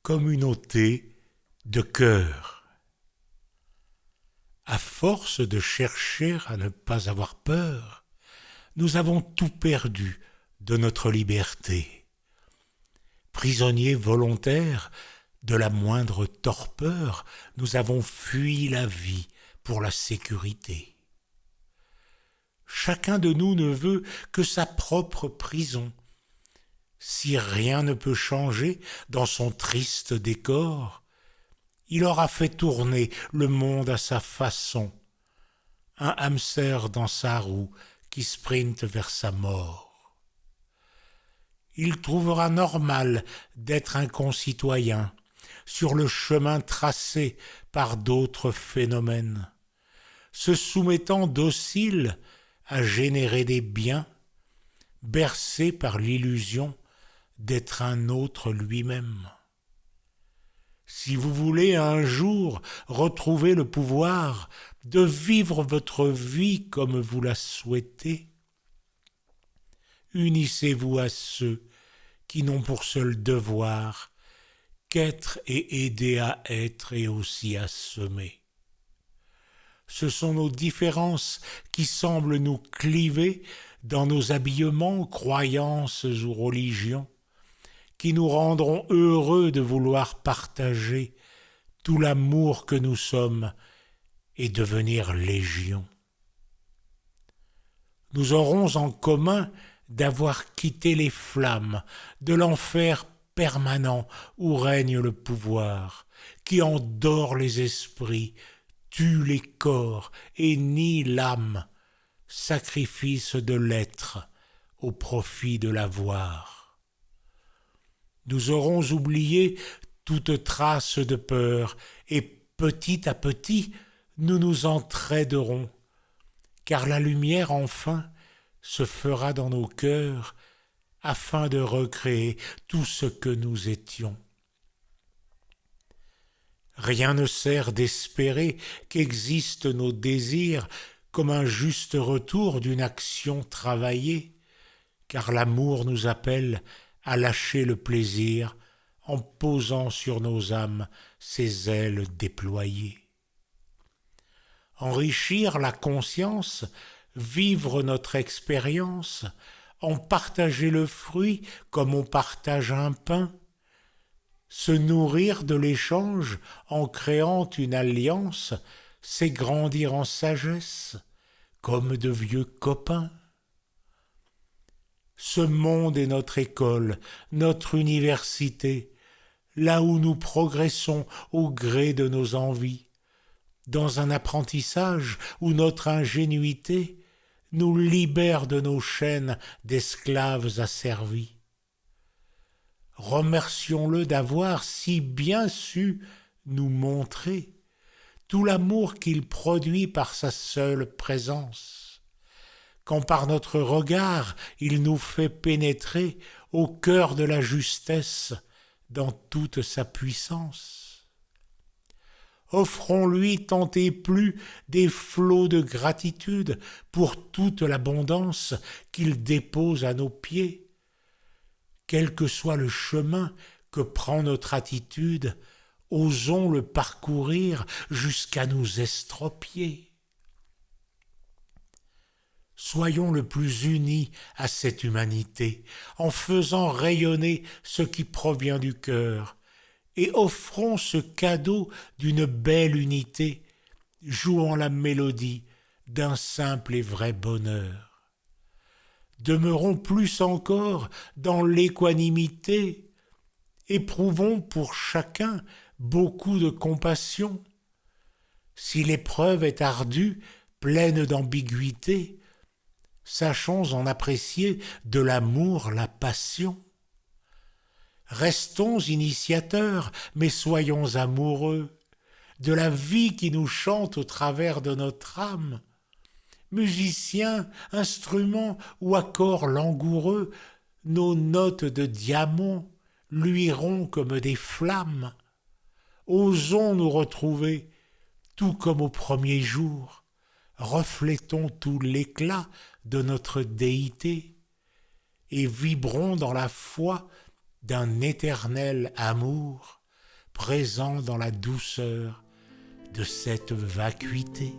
communauté de cœur. À force de chercher à ne pas avoir peur, nous avons tout perdu de notre liberté. Prisonniers volontaires de la moindre torpeur, nous avons fui la vie pour la sécurité. Chacun de nous ne veut que sa propre prison. Si rien ne peut changer dans son triste décor, il aura fait tourner le monde à sa façon, un hamster dans sa roue qui sprinte vers sa mort. Il trouvera normal d'être un concitoyen sur le chemin tracé par d'autres phénomènes, se soumettant docile à générer des biens, bercé par l'illusion d'être un autre lui-même. Si vous voulez un jour retrouver le pouvoir de vivre votre vie comme vous la souhaitez, unissez-vous à ceux qui n'ont pour seul devoir qu'être et aider à être et aussi à semer. Ce sont nos différences qui semblent nous cliver dans nos habillements, croyances ou religions, qui nous rendront heureux de vouloir partager tout l'amour que nous sommes et devenir légion. Nous aurons en commun d'avoir quitté les flammes de l'enfer permanent où règne le pouvoir, qui endort les esprits, tue les corps et nie l'âme, sacrifice de l'être au profit de l'avoir. Nous aurons oublié toute trace de peur et petit à petit nous nous entraiderons, car la lumière enfin se fera dans nos cœurs afin de recréer tout ce que nous étions. Rien ne sert d'espérer qu'existent nos désirs comme un juste retour d'une action travaillée, car l'amour nous appelle à lâcher le plaisir en posant sur nos âmes ses ailes déployées. Enrichir la conscience, vivre notre expérience, en partager le fruit comme on partage un pain, se nourrir de l'échange en créant une alliance, c'est grandir en sagesse comme de vieux copains. Ce monde est notre école, notre université, là où nous progressons au gré de nos envies, dans un apprentissage où notre ingénuité nous libère de nos chaînes d'esclaves asservis. Remercions-le d'avoir si bien su nous montrer tout l'amour qu'il produit par sa seule présence, quand par notre regard il nous fait pénétrer au cœur de la justesse dans toute sa puissance. Offrons-lui tant et plus des flots de gratitude pour toute l'abondance qu'il dépose à nos pieds. Quel que soit le chemin que prend notre attitude, osons le parcourir jusqu'à nous estropier. Soyons le plus unis à cette humanité, en faisant rayonner ce qui provient du cœur, et offrons ce cadeau d'une belle unité, jouant la mélodie d'un simple et vrai bonheur. Demeurons plus encore dans l'équanimité, éprouvons pour chacun beaucoup de compassion. Si l'épreuve est ardue, pleine d'ambiguïté, sachons en apprécier de l'amour la passion. Restons initiateurs, mais soyons amoureux de la vie qui nous chante au travers de notre âme. Musiciens, instruments ou accords langoureux, nos notes de diamant luiront comme des flammes. Osons nous retrouver, tout comme au premier jour. Reflétons tout l'éclat de notre déité et vibrons dans la foi d'un éternel amour présent dans la douceur de cette vacuité.